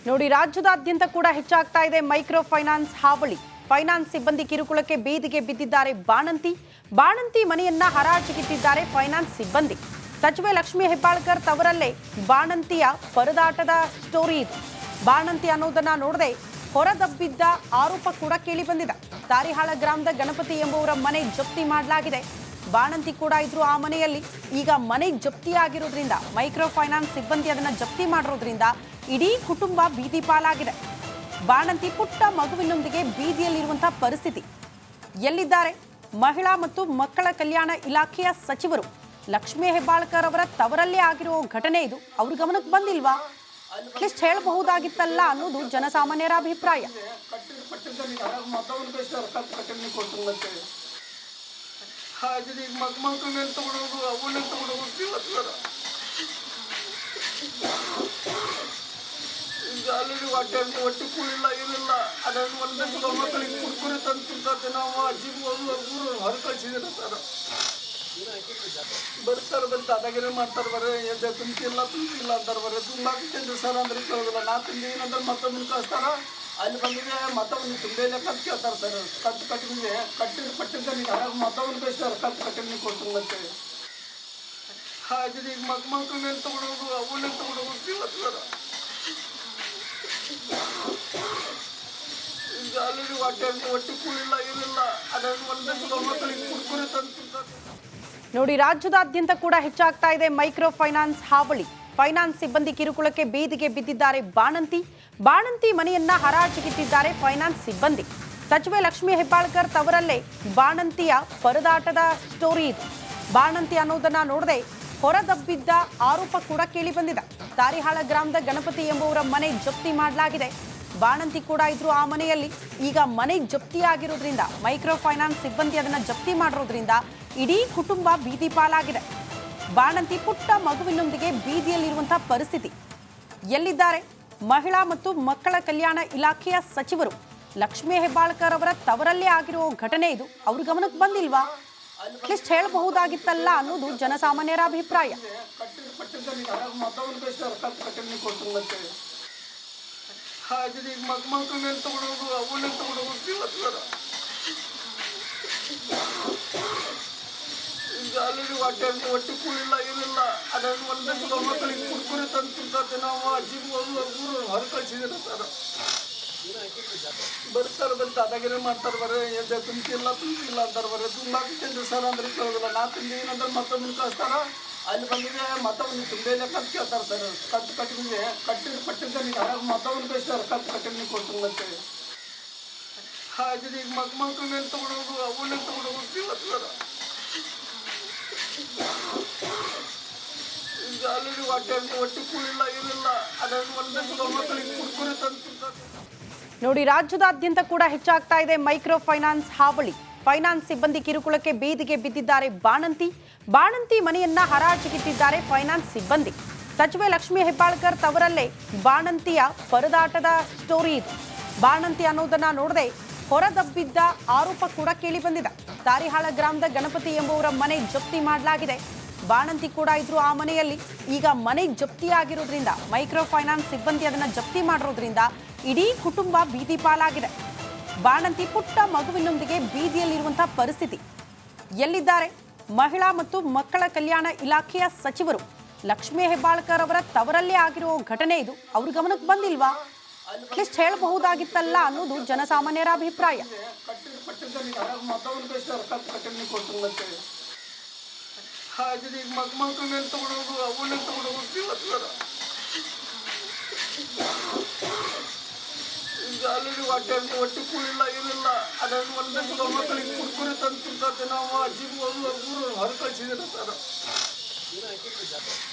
ನೋಡಿ, ರಾಜ್ಯದಾದ್ಯಂತ ಕೂಡ ಹೆಚ್ಚಾಗ್ತಾ ಇದೆ ಮೈಕ್ರೋ ಫೈನಾನ್ಸ್ ಹಾವಳಿ. ಫೈನಾನ್ಸ್ ಸಿಬ್ಬಂದಿ ಕಿರುಕುಳಕ್ಕೆ ಬೀದಿಗೆ ಬಿದ್ದಿದ್ದಾರೆ ಬಾಣಂತಿ ಮನೆಯನ್ನ ಹರಾಜಿಗಿಟ್ಟಿದ್ದಾರೆ ಫೈನಾನ್ಸ್ ಸಿಬ್ಬಂದಿ. ಸಚಿವೆ ಲಕ್ಷ್ಮೀ ಹೆಬ್ಬಾಳ್ಕರ್ ತವರಲ್ಲೇ ಬಾಣಂತಿಯ ಪರದಾಟದ ಸ್ಟೋರಿ ಇದು. ಬಾಣಂತಿ ಅನ್ನೋದನ್ನ ನೋಡದೆ ಹೊರದಬ್ಬಿದ್ದ ಆರೋಪ ಕೂಡ ಕೇಳಿ ಬಂದಿದೆ. ತಾರಿಹಾಳ ಗ್ರಾಮದ ಗಣಪತಿ ಎಂಬುವರ ಮನೆ ಜಪ್ತಿ ಮಾಡಲಾಗಿದೆ. ಬಾಣಂತಿ ಕೂಡ ಇದ್ರು ಆ ಮನೆಯಲ್ಲಿ. ಈಗ ಮನೆ ಜಪ್ತಿ ಆಗಿರೋದ್ರಿಂದ, ಮೈಕ್ರೋ ಫೈನಾನ್ಸ್ ಸಿಬ್ಬಂದಿ ಅದನ್ನ ಜಪ್ತಿ ಮಾಡಿರೋದ್ರಿಂದ ಇಡೀ ಕುಟುಂಬ ಬೀದಿ ಪಾಲಾಗಿದೆ. ಬಾಣಂತಿ ಪುಟ್ಟ ಮಗುವಿನೊಂದಿಗೆ ಬೀದಿಯಲ್ಲಿರುವಂತಹ ಪರಿಸ್ಥಿತಿ. ಎಲ್ಲಿದ್ದಾರೆ? ಮಹಿಳಾ ಮತ್ತು ಮಕ್ಕಳ ಕಲ್ಯಾಣ ಇಲಾಖೆಯ ಸಚಿವರು ಲಕ್ಷ್ಮೀ ಹೆಬ್ಬಾಳ್ಕರ್ ಅವರ ತವರಲ್ಲೇ ಆಗಿರೋ ಘಟನೆ ಇದು. ಅವ್ರ ಗಮನಕ್ಕೆ ಬಂದಿಲ್ವಾ? ಅಟ್ಲೀಸ್ಟ್ ಹೇಳಬಹುದಾಗಿತ್ತಲ್ಲ ಅನ್ನೋದು ಜನಸಾಮಾನ್ಯರ ಅಭಿಪ್ರಾಯ. ಒಟ್ಟಿ ಕೂಲಿಲ್ಲ ಏನಿಲ್ಲ. ಅದನ್ನು ಒಂದಷ್ಟು ಮಕ್ಕಳಿಗೆ ಕುರ್ಕುರಿ ತಂದು ನಾವು ಅಜ್ಜಿ ಹೊರ ಕಳಿಸಿದ್ರೆ ಸರ್ ಬರ್ತಾರೆ ಅದಾಗೇನೆ ಮಾಡ್ತಾರೆ. ಬರೀ ತುಂಬಿಲ್ಲ ಅಂತಾರೆ. ಬರೀ ತುಂಬಾಕಿಂದು ಸರ್ ಅಂದ್ರೆ ಕೇಳೋದಿಲ್ಲ. ನಾ ತುಂಬಿ ಏನಂದ್ರೆ ಮತ್ತೊಂದು ಕಳಿಸ್ತಾರ. ಅಲ್ಲಿ ಬಂದಿದೆ ಮತ್ತೊಂದು ತುಂಬೇಲೆ ಕಂತು ಕೇಳ್ತಾರೆ ಸರ್. ಕಂತು ಕಟ್ಟಿಗೆ ಪಟ್ಟಿದ್ದ ನೀವು ಮತ್ತೊಂದು ಕಳಿಸ್ತಾರೆ. ಕಂತು ಕಟ್ಟಿಗೆ ಕೊಡ್ತಂಗಂತೇಳಿ ಈಗ ಮಕ್ಕಳನ್ನ ತಗೊಂಡೋಗು ಅವನ್ನ ತಗೊಂಡೋಗಿ ಇವತ್ತು ಸರ್ ಅಲ್ಲಿ ಒಟ್ಟಿ ಕೂಲಿಲ್ಲ ಏನಿಲ್ಲ. ಅದನ್ನು ಒಂದಷ್ಟು ಮಕ್ಕಳಿಗೆ ಕುರ್ಕುರಿ ತಂದು. ನೋಡಿ, ರಾಜ್ಯದಾದ್ಯಂತ ಕೂಡ ಹೆಚ್ಚಾಗ್ತಾ ಇದೆ ಮೈಕ್ರೋ ಫೈನಾನ್ಸ್ ಹಾವಳಿ. ಫೈನಾನ್ಸ್ ಸಿಬ್ಬಂದಿ ಕಿರುಕುಳಕ್ಕೆ ಬೀದಿಗೆ ಬಿದ್ದಿದ್ದಾರೆ ಬಾಣಂತಿ ಮನೆಯನ್ನ ಹರಾಜಿಗಿಟ್ಟಿದ್ದಾರೆ ಫೈನಾನ್ಸ್ ಸಿಬ್ಬಂದಿ. ಸಚಿವೆ ಲಕ್ಷ್ಮೀ ಹೆಬ್ಬಾಳ್ಕರ್ ತವರಲ್ಲೇ ಬಾಣಂತಿಯ ಪರದಾಟದ ಸ್ಟೋರಿ ಇದು. ಬಾಣಂತಿ ಅನ್ನೋದನ್ನ ನೋಡದೆ ಹೊರದಬ್ಬಿದ್ದ ಆರೋಪ ಕೂಡ ಕೇಳಿ ಬಂದಿದೆ. ತಾರಿಹಾಳ ಗ್ರಾಮದ ಗಣಪತಿ ಎಂಬುವರ ಮನೆ ಜಪ್ತಿ ಮಾಡಲಾಗಿದೆ. ಬಾಣಂತಿ ಕೂಡ ಇದ್ರು ಆ ಮನೆಯಲ್ಲಿ. ಈಗ ಮನೆ ಜಪ್ತಿ ಆಗಿರೋದ್ರಿಂದ, ಮೈಕ್ರೋ ಫೈನಾನ್ಸ್ ಸಿಬ್ಬಂದಿ ಅದನ್ನ ಜಪ್ತಿ ಮಾಡಿರೋದ್ರಿಂದ ಇಡೀ ಕುಟುಂಬ ಬೀದಿ ಪಾಲಾಗಿದೆ. ಬಾಣಂತಿ ಪುಟ್ಟ ಮಗುವಿನೊಂದಿಗೆ ಬೀದಿಯಲ್ಲಿರುವಂತಹ ಪರಿಸ್ಥಿತಿ. ಎಲ್ಲಿದ್ದಾರೆ? ಮಹಿಳಾ ಮತ್ತು ಮಕ್ಕಳ ಕಲ್ಯಾಣ ಇಲಾಖೆಯ ಸಚಿವರು ಲಕ್ಷ್ಮೀ ಹೆಬ್ಬಾಳ್ಕರ್ ಅವರ ತವರಲ್ಲೇ ಆಗಿರೋ ಘಟನೆ ಇದು. ಅವ್ರ ಗಮನಕ್ಕೆ ಬಂದಿಲ್ವಾ? ಅಟ್ಲೀಸ್ಟ್ ಹೇಳಬಹುದಾಗಿತ್ತಲ್ಲ ಅನ್ನೋದು ಜನಸಾಮಾನ್ಯರ ಅಭಿಪ್ರಾಯ. ಮಕ್ಕಳನ್ನ ತಗೊಂಡೋಗು ಅವನ್ನ ತಗೊಂಡೋಗಿ ಇವತ್ತು ಸರ್ ಒಟ್ಟಿ ಕೂಲಿಲ್ಲ ಏನಿಲ್ಲ. ಅದನ್ನು ಒಂದಷ್ಟು ಮಕ್ಕಳಿಗೆ ಕುರ್ಕುರಿ ತಂದು ನಾವು ಅಜ್ಜಿ ಹೊರ ಕಳಿಸಿದ್ರೆ ಸರ್ ಬರ್ತಾರೆ ಅದಾಗೇನೆ ಮಾಡ್ತಾರೆ. ಬರೀ ತುಂಬಿಲ್ಲ ಅಂತಾರೆ. ಬರೀ ತುಂಬಾಕಿಂದು ಸರ್ ಅಂದ್ರೆ ಕೇಳೋದಿಲ್ಲ. ನಾ ತುಂಬಿ ಏನಂದ್ರೆ ಮತ್ತೊಂದು ಕಳಿಸ್ತಾರ. ಅಲ್ಲಿ ಬಂದಿದೆ ಮತ್ತೊಂದು ತುಂಬೇಲೆ ಕಂತು ಕೇಳ್ತಾರೆ ಸರ್. ಕಂತು ಕಟ್ಟಿಗೆ ಪಟ್ಟಿದ್ದ ನೀವು ಮತ್ತೊಂದು ಕಳಿಸ್ತಾರೆ. ಕಂತು ಕಟ್ಟಿಗೆ ಕೊಡ್ತಂಗಂತೇಳಿ ಈಗ ಮಕ್ಕಳನ್ನ ತಗೊಂಡೋಗು ಅವನ್ನ ತಗೊಂಡೋಗಿ ಇವತ್ತು ಸರ್ ಅಲ್ಲಿ ಒಟ್ಟಿ ಕೂಲಿಲ್ಲ ಏನಿಲ್ಲ. ಅದನ್ನು ಒಂದಷ್ಟು ಮಕ್ಕಳಿಗೆ ಕುರ್ಕುರಿ ತಂದು. ನೋಡಿ, ರಾಜ್ಯದಾದ್ಯಂತ ಕೂಡ ಹೆಚ್ಚಾಗ್ತಾ ಇದೆ ಮೈಕ್ರೋ ಫೈನಾನ್ಸ್ ಹಾವಳಿ. ಫೈನಾನ್ಸ್ ಸಿಬ್ಬಂದಿ ಕಿರುಕುಳಕ್ಕೆ ಬೀದಿಗೆ ಬಿದ್ದಿದ್ದಾರೆ ಬಾಣಂತಿ ಮನೆಯನ್ನ ಹರಾಜಿಗಿಟ್ಟಿದ್ದಾರೆ ಫೈನಾನ್ಸ್ ಸಿಬ್ಬಂದಿ. ಸಚಿವೆ ಲಕ್ಷ್ಮೀ ಹೆಬ್ಬಾಳ್ಕರ್ ತವರಲ್ಲೇ ಬಾಣಂತಿಯ ಪರದಾಟದ ಸ್ಟೋರಿ ಇದು. ಬಾಣಂತಿ ಅನ್ನೋದನ್ನ ನೋಡದೆ ಹೊರದಬ್ಬಿದ್ದ ಆರೋಪ ಕೂಡ ಕೇಳಿ ಬಂದಿದೆ. ತಾರಿಹಾಳ ಗ್ರಾಮದ ಗಣಪತಿ ಎಂಬುವರ ಮನೆ ಜಪ್ತಿ ಮಾಡಲಾಗಿದೆ. ಬಾಣಂತಿ ಕೂಡ ಇದ್ರು ಆ ಮನೆಯಲ್ಲಿ. ಈಗ ಮನೆ ಜಪ್ತಿ ಆಗಿರೋದ್ರಿಂದ, ಮೈಕ್ರೋ ಫೈನಾನ್ಸ್ ಸಿಬ್ಬಂದಿ ಅದನ್ನ ಜಪ್ತಿ ಮಾಡಿರೋದ್ರಿಂದ ಇಡೀ ಕುಟುಂಬ ಬೀದಿ ಪಾಲಾಗಿದೆ. ಬಾಣಂತಿ ಪುಟ್ಟ ಮಗುವಿನೊಂದಿಗೆ ಬೀದಿಯಲ್ಲಿರುವಂತಹ ಪರಿಸ್ಥಿತಿ. ಎಲ್ಲಿದ್ದಾರೆ? ಮಹಿಳಾ ಮತ್ತು ಮಕ್ಕಳ ಕಲ್ಯಾಣ ಇಲಾಖೆಯ ಸಚಿವರು ಲಕ್ಷ್ಮೀ ಹೆಬ್ಬಾಳ್ಕರ್ ಅವರ ತವರಲ್ಲೇ ಆಗಿರೋ ಘಟನೆ ಇದು. ಅವ್ರ ಗಮನಕ್ಕೆ ಬಂದಿಲ್ವಾ? ಅಟ್ಲೀಸ್ಟ್ ಹೇಳಬಹುದಾಗಿತ್ತಲ್ಲ ಅನ್ನೋದು ಜನಸಾಮಾನ್ಯರ ಅಭಿಪ್ರಾಯ. ಈಗ ಮಕ್ಕಳನ್ನ ತಗೊಂಡೋಗು ಅವನ್ನ ತಗೊಂಡೋಗಿ ಇವತ್ತು ಸರ್ ಒಟ್ಟಿ ಕೂಲಿಲ್ಲ ಏನಿಲ್ಲ. ಅದನ್ನು ಒಂದಷ್ಟು ಮಕ್ಕಳಿಗೆ ಕುರ್ಕುರಿ ತಂದು ನಾವು ಅಜ್ಜಿ ಹೊರ ಕಳಿಸಿದ್ರೆ ಸರ್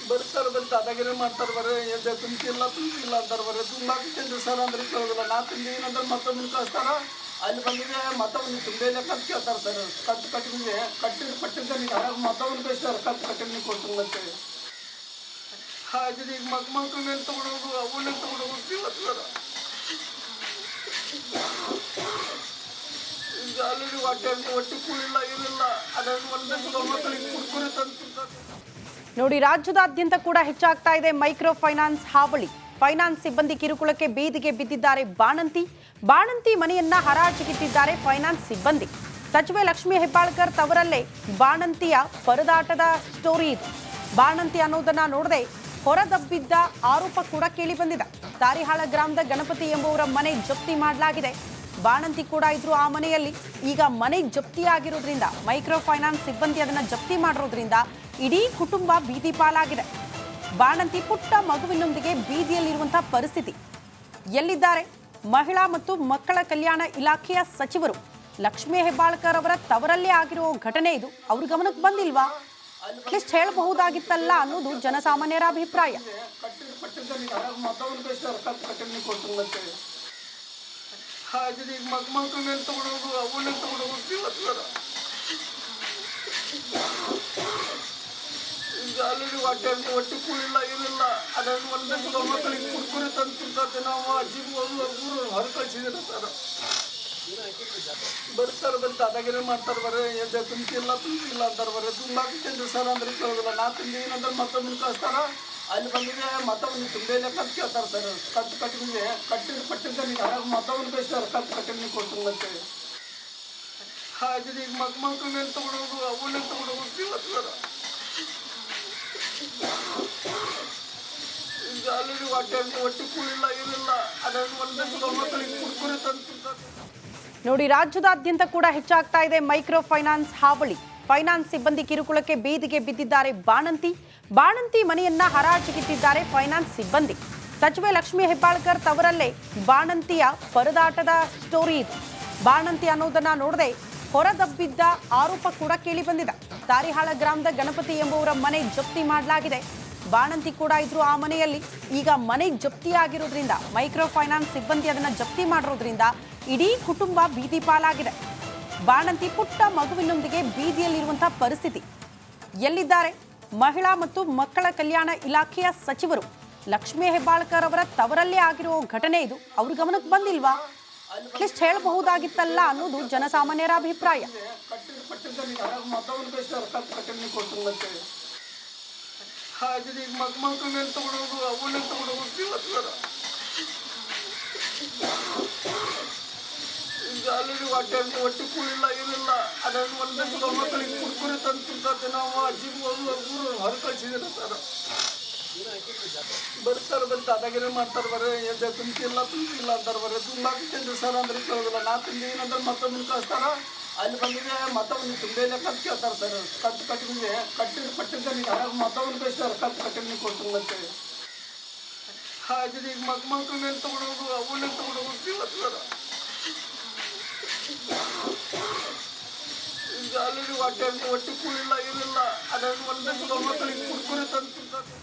ಬರ್ತಾರೆ ಅದಾಗೇನೆ ಮಾಡ್ತಾರೆ. ಬರೀ ತುಂಬಿಲ್ಲ ಅಂತಾರೆ. ಬರೀ ತುಂಬಾಕಿಂದು ಸರ್ ಅಂದ್ರೆ ಕೇಳೋದಿಲ್ಲ. ನಾ ತುಂಬಿ ಏನಂದ್ರೆ ಮತ್ತೊಂದು ಕಳಿಸ್ತಾರ. ಅಲ್ಲಿ ಬಂದಿದೆ ಮತ್ತೊಂದು ತುಂಬೇಲೆ ಕಂತು ಕೇಳ್ತಾರೆ ಸರ್. ಕಂತು ಕಟ್ಟಿಗೆ ಪಟ್ಟಿದ್ದ ನೀವು ಮತ್ತೊಂದು ಕಳಿಸ್ತಾರೆ. ಕಂತು ಕಟ್ಟಿಗೆ ಕೊಡ್ತಂಗಂತೇಳಿ ಈಗ ಮಕ್ಕಳನ್ನ ತಗೊಂಡೋಗು ಅವನ್ನ ತಗೊಂಡೋಗಿ ಇವತ್ತು ಸರ್ ಅಲ್ಲಿ ಒಟ್ಟಿ ಕೂಲಿಲ್ಲ ಏನಿಲ್ಲ. ಅದನ್ನು ಒಂದಷ್ಟು ಮಕ್ಕಳಿಗೆ ಕುರ್ಕುರಿ ತಂದು. ನೋಡಿ, ರಾಜ್ಯದಾದ್ಯಂತ ಕೂಡ ಹೆಚ್ಚಾಗ್ತಾ ಇದೆ ಮೈಕ್ರೋ ಫೈನಾನ್ಸ್ ಹಾವಳಿ. ಫೈನಾನ್ಸ್ ಸಿಬ್ಬಂದಿ ಕಿರುಕುಳಕ್ಕೆ ಬೀದಿಗೆ ಬಿದ್ದಿದ್ದಾರೆ ಬಾಣಂತಿ ಮನೆಯನ್ನ ಹರಾಜಿಗಿಟ್ಟಿದ್ದಾರೆ ಫೈನಾನ್ಸ್ ಸಿಬ್ಬಂದಿ. ಸಚಿವೆ ಲಕ್ಷ್ಮೀ ಹೆಬ್ಬಾಳ್ಕರ್ ತವರಲ್ಲೇ ಬಾಣಂತಿಯ ಪರದಾಟದ ಸ್ಟೋರಿ ಇದು. ಬಾಣಂತಿ ಅನ್ನೋದನ್ನ ನೋಡದೆ ಹೊರದಬ್ಬಿದ್ದ ಆರೋಪ ಕೂಡ ಕೇಳಿ ಬಂದಿದೆ. ತಾರಿಹಾಳ ಗ್ರಾಮದ ಗಣಪತಿ ಎಂಬುವರ ಮನೆ ಜಪ್ತಿ ಮಾಡಲಾಗಿದೆ. ಬಾಣಂತಿ ಕೂಡ ಇದ್ರು ಆ ಮನೆಯಲ್ಲಿ. ಈಗ ಮನೆ ಜಪ್ತಿಯಾಗಿರೋದ್ರಿಂದ ಮೈಕ್ರೋ ಫೈನಾನ್ಸ್ ಸಿಬ್ಬಂದಿ ಅದನ್ನ ಜಪ್ತಿ ಮಾಡಿರೋದ್ರಿಂದ ಇಡೀ ಕುಟುಂಬ ಬೀದಿ ಪಾಲಾಗಿದೆ. ಬಾಣಂತಿ ಪುಟ್ಟ ಮಗುವಿನೊಂದಿಗೆ ಬೀದಿಯಲ್ಲಿರುವಂತಹ ಪರಿಸ್ಥಿತಿ. ಎಲ್ಲಿದ್ದಾರೆ ಮಹಿಳಾ ಮತ್ತು ಮಕ್ಕಳ ಕಲ್ಯಾಣ ಇಲಾಖೆಯ ಸಚಿವರು? ಲಕ್ಷ್ಮೀ ಹೆಬ್ಬಾಳ್ಕರ್ ಅವರ ತವರಲ್ಲೇ ಆಗಿರೋ ಘಟನೆ ಇದು. ಅವ್ರ ಗಮನಕ್ಕೆ ಬಂದಿಲ್ವಾ? ಅಟ್ಲೀಸ್ಟ್ ಹೇಳಬಹುದಾಗಿತ್ತಲ್ಲ ಅನ್ನೋದು ಜನಸಾಮಾನ್ಯರ ಅಭಿಪ್ರಾಯ. ಆಲ್ರೆಡಿ ಹೊಟ್ಟೆ ಕೂಳಿಲ್ಲ ಏನಿಲ್ಲ. ಅದನ್ನು ಒಂದೇ ಸಲ ಮಕ್ಕಳಿಗೆ ಕುರ್ಕುರೆ ತಂದು ತಿನ್ಸತ್ತೆ. ನಾವು ಅಜ್ಜಿಗೆ ಹೊರ ಕಳಿಸಿದ್ರೆ ಸರ್ ಬರ್ತಾರೆ ಅದಾಗೇನೆ ಮಾಡ್ತಾರೆ ಎದ್ದೆ ತುಂಬಿಲ್ಲ ಅಂತಾರೆ ತುಂಬಾಕಿದ್ದೇನೆ ಸರ್ ಅಂದ್ರೆ ಕೇಳೋದಿಲ್ಲ. ನಾ ತಿಂದು ಏನಂದ್ರೆ ಮತ್ತೊಮ್ಮೆ ಕಳಿಸ್ತಾರ. ಅಲ್ಲಿ ಬಂದಿದೆ ಮತ್ತೊಮ್ಮೆ ತುಂಬೇ ಅಂತ ಕೇಳ್ತಾರೆ ಸರ್. ಕಟ್ಟಿಗೆ ಪಟ್ಟಿದ್ದ ನೀವು ಯಾರು ಮತ್ತೊಮ್ಮೆ ಕಳಿಸ್ತಾರೆ ಕಟ್ಟಿಗೆ ಕೊಡ್ತೀನಿ ಅಂತೇಳಿ. ಹಾಗೆ ಈಗ ಮಕ್ಕಳನ್ನ ತಗೊಳೋದು ಅವನ್ನೇ ತಗೊಳೋದು ಸರ್. ಈಗ ಆಲ್ರೆಡಿ ಹೊಟ್ಟೆ ಕೂಳಿಲ್ಲ ಏನಿಲ್ಲ. ಅದನ್ನು ಒಂದೇ ಸಲ ಮಕ್ಕಳಿಗೆ ಕುರ್ಕುರೆ ತಂದು ತಿನ್ಸತ್ತೆ. ನೋಡಿ, ರಾಜ್ಯದಾದ್ಯಂತ ಕೂಡ ಹೆಚ್ಚಾಗ್ತಾ ಇದೆ ಮೈಕ್ರೋ ಫೈನಾನ್ಸ್ ಹಾವಳಿ. ಫೈನಾನ್ಸ್ ಸಿಬ್ಬಂದಿ ಕಿರುಕುಳಕ್ಕೆ ಬೀದಿಗೆ ಬಿದ್ದಿದ್ದಾರೆ ಬಾಣಂತಿ ಮನೆಯನ್ನ ಹರಾಜಿಗಿಟ್ಟಿದ್ದಾರೆ ಫೈನಾನ್ಸ್ ಸಿಬ್ಬಂದಿ. ಸಚಿವೆ ಲಕ್ಷ್ಮೀ ಹೆಬ್ಬಾಳ್ಕರ್ ತವರಲ್ಲೇ ಬಾಣಂತಿಯ ಪರದಾಟದ ಸ್ಟೋರಿ ಇದು. ಬಾಣಂತಿ ಅನ್ನೋದನ್ನ ನೋಡದೆ ಹೊರದಬ್ಬಿದ್ದ ಆರೋಪ ಕೂಡ ಕೇಳಿ ಬಂದಿದೆ. ತಾರಿಹಾಳ ಗ್ರಾಮದ ಗಣಪತಿ ಎಂಬುವರ ಮನೆ ಜಪ್ತಿ ಮಾಡಲಾಗಿದೆ. ಬಾಣಂತಿ ಕೂಡ ಇದ್ರು ಆ ಮನೆಯಲ್ಲಿ. ಈಗ ಮನೆ ಜಪ್ತಿಯಾಗಿರೋದ್ರಿಂದ ಮೈಕ್ರೋ ಫೈನಾನ್ಸ್ ಸಿಬ್ಬಂದಿ ಅದನ್ನ ಜಪ್ತಿ ಮಾಡಿರೋದ್ರಿಂದ ಇಡೀ ಕುಟುಂಬ ಬೀದಿ ಪಾಲಾಗಿದೆ. ಬಾಣಂತಿ ಪುಟ್ಟ ಮಗುವಿನೊಂದಿಗೆ ಬೀದಿಯಲ್ಲಿರುವಂತಹ ಪರಿಸ್ಥಿತಿ. ಎಲ್ಲಿದ್ದಾರೆ ಮಹಿಳಾ ಮತ್ತು ಮಕ್ಕಳ ಕಲ್ಯಾಣ ಇಲಾಖೆಯ ಸಚಿವರು? ಲಕ್ಷ್ಮೀ ಹೆಬ್ಬಾಳ್ಕರ್ ಅವರ ತವರಲ್ಲೇ ಆಗಿರೋ ಘಟನೆ ಇದು. ಅವ್ರ ಗಮನಕ್ಕೆ ಬಂದಿಲ್ವಾ? ಅಟ್ಲೀಸ್ಟ್ ಹೇಳಬಹುದಾಗಿತ್ತಲ್ಲ ಅನ್ನೋದು ಜನಸಾಮಾನ್ಯರ ಅಭಿಪ್ರಾಯ. ಹಾಗೆ ಈಗ ಮಕ್ಕಳನ್ನ ತಗೊಳೋದು ಅವನ್ನೇ ತಗೊಳೋದು ಸರ್. ಈಗ ಆಲ್ರೆಡಿ ಹೊಟ್ಟೆ ಕೂಳಿಲ್ಲ ಏನಿಲ್ಲ. ಅದನ್ನು ಒಂದೇ ಸಲ ಮಕ್ಕಳಿಗೆ ಕುರ್ಕುರೆ ತಂದು ತಿನ್ಸತ್ತೆ. ನಾವು ಅಜ್ಜಿಗೆ ಹೊರ ಕಳಿಸಿದ್ರೆ ಸರ್ ಬರ್ತಾರೆ ಅದಾಗೇನೆ ಮಾಡ್ತಾರೆ ಎದ್ದೆ ತುಂಬಿಲ್ಲ ಅಂತಾರೆ ತುಂಬಾಕಿದ್ದೇನೆ ಸರ್ ಅಂದ್ರೆ ಕೇಳೋದಿಲ್ಲ. ನಾ ತಿಂದು ಏನಂದ್ರೆ ಮತ್ತೊಮ್ಮೆ ಕಳಿಸ್ತಾರ. ಅಲ್ಲಿ ಬಂದಿದೆ ಮತ್ತೊಮ್ಮೆ ತುಂಬೇ ಅಂತ ಕೇಳ್ತಾರೆ ಸರ್. ಕಟ್ಟಿಗೆ ಪಟ್ಟಿದ್ದ ನೀವು ಯಾರು ಮತ್ತೊಮ್ಮೆ ಕಳಿಸ್ತಾರೆ ಕಟ್ಟಿಗೆ ಕೊಡ್ತೀನಿ ಅಂತೇಳಿ. ಹಾಗೆ ಈಗ ಮಕ್ಕಳನ್ನ ತಗೊಳೋದು ಅವನ್ನೇ ತಗೊಳೋದು ಸರ್. ಈಗ ಆಲ್ರೆಡಿ ಹೊಟ್ಟೆ ಕೂಳಿಲ್ಲ ಏನಿಲ್ಲ. ಅದನ್ನು ಒಂದೇ ಸಲ ಮಕ್ಕಳಿಗೆ ಕುರ್ಕುರೆ ತಂದು ತಿನ್ಸತ್ತೆ.